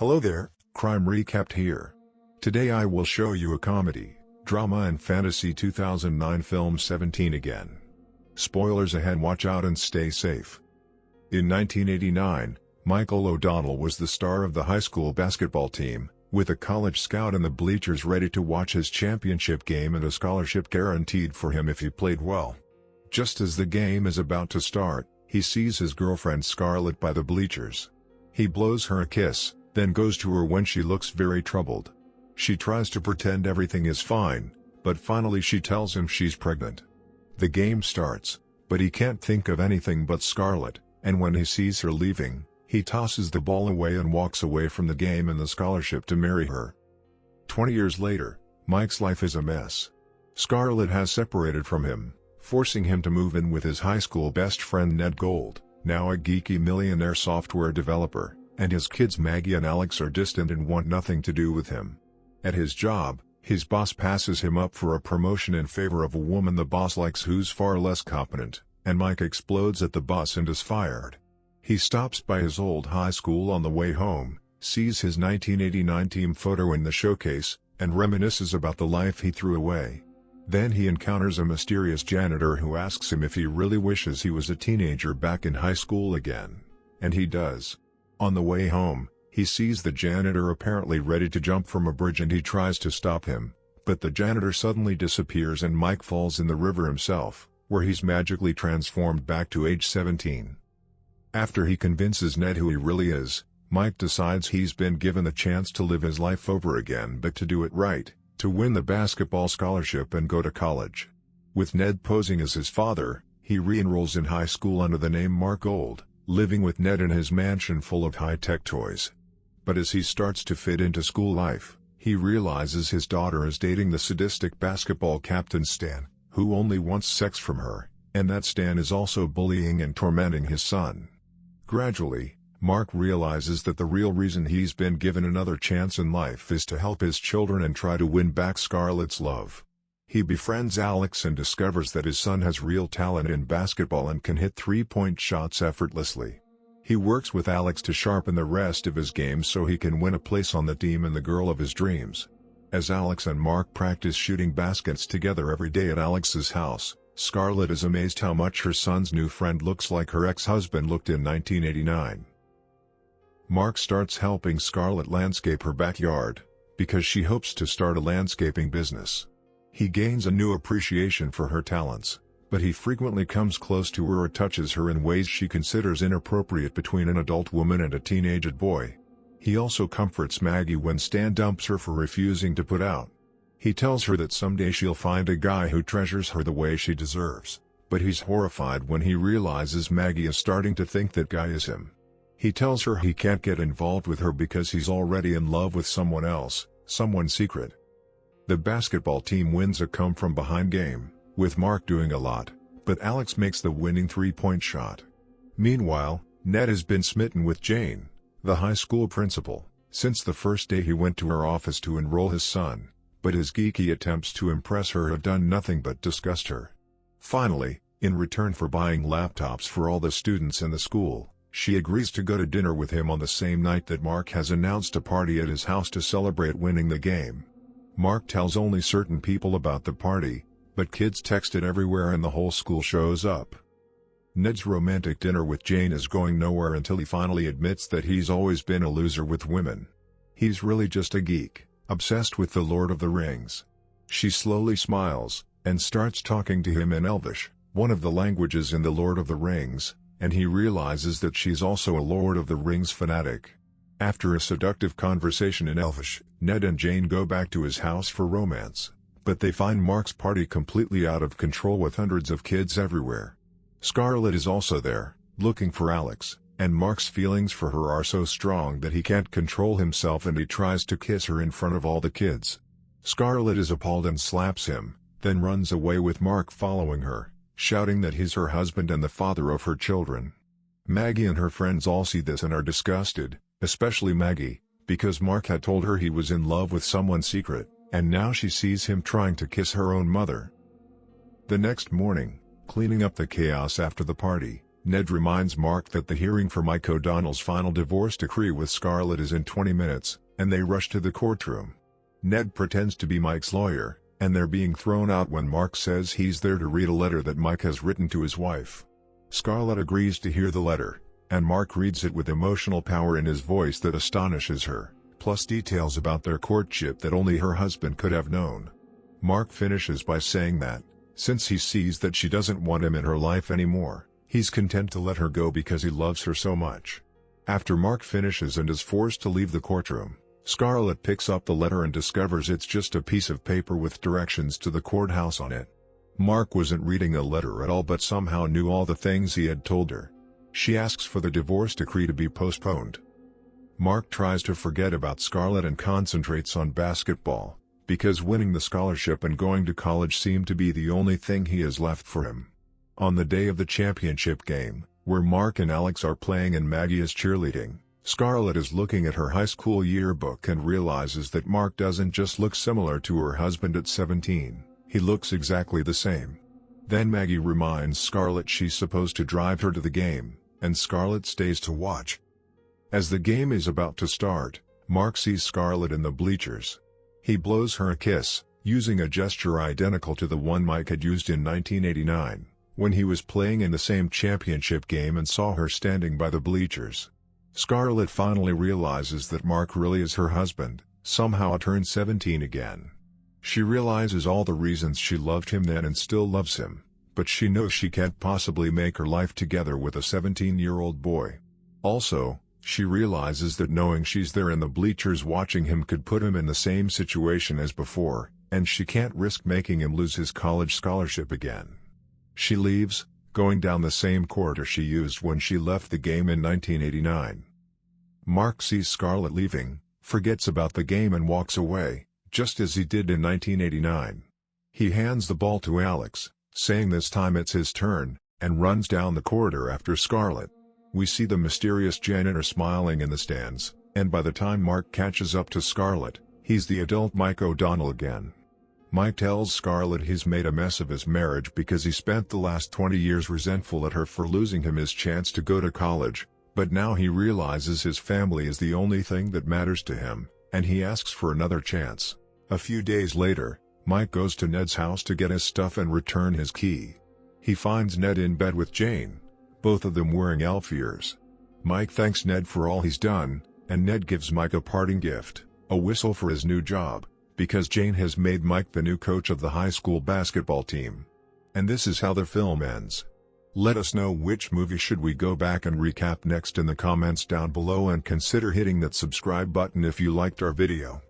Hello there, Crime Recapped here. Today I will show you a comedy, drama and fantasy 2009 film 17 Again. Spoilers ahead, watch out and stay safe. In 1989, Michael O'Donnell was the star of the high school basketball team, with a college scout in the bleachers ready to watch his championship game and a scholarship guaranteed for him if he played well. Just as the game is about to start, he sees his girlfriend Scarlett by the bleachers. He blows her a kiss, then goes to her when she looks very troubled. She tries to pretend everything is fine, but finally she tells him she's pregnant. The game starts, but he can't think of anything but Scarlett, and when he sees her leaving, he tosses the ball away and walks away from the game and the scholarship to marry her. 20 years later, Mike's life is a mess. Scarlett has separated from him, forcing him to move in with his high school best friend Ned Gold, now a geeky millionaire software developer, and his kids Maggie and Alex are distant and want nothing to do with him. At his job, his boss passes him up for a promotion in favor of a woman the boss likes who's far less competent, and Mike explodes at the boss and is fired. He stops by his old high school on the way home, sees his 1989 team photo in the showcase, and reminisces about the life he threw away. Then he encounters a mysterious janitor who asks him if he really wishes he was a teenager back in high school again. And he does. On the way home, he sees the janitor apparently ready to jump from a bridge and he tries to stop him, but the janitor suddenly disappears and Mike falls in the river himself, where he's magically transformed back to age 17. After he convinces Ned who he really is, Mike decides he's been given the chance to live his life over again, but to do it right, to win the basketball scholarship and go to college. With Ned posing as his father, he re-enrolls in high school under the name Mark Gold, living with Ned in his mansion full of high-tech toys. But as he starts to fit into school life, he realizes his daughter is dating the sadistic basketball captain Stan, who only wants sex from her, and that Stan is also bullying and tormenting his son. Gradually, Mark realizes that the real reason he's been given another chance in life is to help his children and try to win back Scarlett's love. He befriends Alex and discovers that his son has real talent in basketball and can hit three-point shots effortlessly. He works with Alex to sharpen the rest of his game so he can win a place on the team and the girl of his dreams. As Alex and Mark practice shooting baskets together every day at Alex's house, Scarlett is amazed how much her son's new friend looks like her ex-husband looked in 1989. Mark starts helping Scarlett landscape her backyard, because she hopes to start a landscaping business. He gains a new appreciation for her talents, but he frequently comes close to her or touches her in ways she considers inappropriate between an adult woman and a teenaged boy. He also comforts Maggie when Stan dumps her for refusing to put out. He tells her that someday she'll find a guy who treasures her the way she deserves, but he's horrified when he realizes Maggie is starting to think that guy is him. He tells her he can't get involved with her because he's already in love with someone else, someone secret. The basketball team wins a come-from-behind game, with Mark doing a lot, but Alex makes the winning three-point shot. Meanwhile, Ned has been smitten with Jane, the high school principal, since the first day he went to her office to enroll his son, but his geeky attempts to impress her have done nothing but disgust her. Finally, in return for buying laptops for all the students in the school, she agrees to go to dinner with him on the same night that Mark has announced a party at his house to celebrate winning the game. Mark tells only certain people about the party, but kids text it everywhere and the whole school shows up. Ned's romantic dinner with Jane is going nowhere until he finally admits that he's always been a loser with women. He's really just a geek, obsessed with the Lord of the Rings. She slowly smiles, and starts talking to him in Elvish, one of the languages in the Lord of the Rings, and he realizes that she's also a Lord of the Rings fanatic. After a seductive conversation in Elvish, Ned and Jane go back to his house for romance, but they find Mark's party completely out of control with hundreds of kids everywhere. Scarlett is also there, looking for Alex, and Mark's feelings for her are so strong that he can't control himself and he tries to kiss her in front of all the kids. Scarlett is appalled and slaps him, then runs away with Mark following her, shouting that he's her husband and the father of her children. Maggie and her friends all see this and are disgusted, especially Maggie, because Mark had told her he was in love with someone secret, and now she sees him trying to kiss her own mother. The next morning, cleaning up the chaos after the party, Ned reminds Mark that the hearing for Mike O'Donnell's final divorce decree with Scarlett is in 20 minutes, and they rush to the courtroom. Ned pretends to be Mike's lawyer, and they're being thrown out when Mark says he's there to read a letter that Mike has written to his wife. Scarlett agrees to hear the letter, and Mark reads it with emotional power in his voice that astonishes her, plus details about their courtship that only her husband could have known. Mark finishes by saying that, since he sees that she doesn't want him in her life anymore, he's content to let her go because he loves her so much. After Mark finishes and is forced to leave the courtroom, Scarlett picks up the letter and discovers it's just a piece of paper with directions to the courthouse on it. Mark wasn't reading the letter at all but somehow knew all the things he had told her. She asks for the divorce decree to be postponed. Mark tries to forget about Scarlett and concentrates on basketball, because winning the scholarship and going to college seem to be the only thing he has left for him. On the day of the championship game, where Mark and Alex are playing and Maggie is cheerleading, Scarlett is looking at her high school yearbook and realizes that Mark doesn't just look similar to her husband at 17, he looks exactly the same. Then Maggie reminds Scarlett she's supposed to drive her to the game, and Scarlett stays to watch. As the game is about to start, Mark sees Scarlett in the bleachers. He blows her a kiss, using a gesture identical to the one Mike had used in 1989, when he was playing in the same championship game and saw her standing by the bleachers. Scarlett finally realizes that Mark really is her husband, somehow turned 17 again. She realizes all the reasons she loved him then and still loves him, but she knows she can't possibly make her life together with a 17-year-old boy. Also, she realizes that knowing she's there in the bleachers watching him could put him in the same situation as before, and she can't risk making him lose his college scholarship again. She leaves, going down the same corridor she used when she left the game in 1989. Mark sees Scarlett leaving, forgets about the game and walks away, just as he did in 1989. He hands the ball to Alex, saying this time it's his turn, and runs down the corridor after Scarlett. We see the mysterious janitor smiling in the stands, and by the time Mark catches up to Scarlett, he's the adult Mike O'Donnell again. Mike tells Scarlett he's made a mess of his marriage because he spent the last 20 years resentful at her for losing him his chance to go to college, but now he realizes his family is the only thing that matters to him, and he asks for another chance. A few days later, Mike goes to Ned's house to get his stuff and return his key. He finds Ned in bed with Jane, both of them wearing elf ears. Mike thanks Ned for all he's done, and Ned gives Mike a parting gift, a whistle for his new job, because Jane has made Mike the new coach of the high school basketball team. And this is how the film ends. Let us know which movie should we go back and recap next in the comments down below, and consider hitting that subscribe button if you liked our video.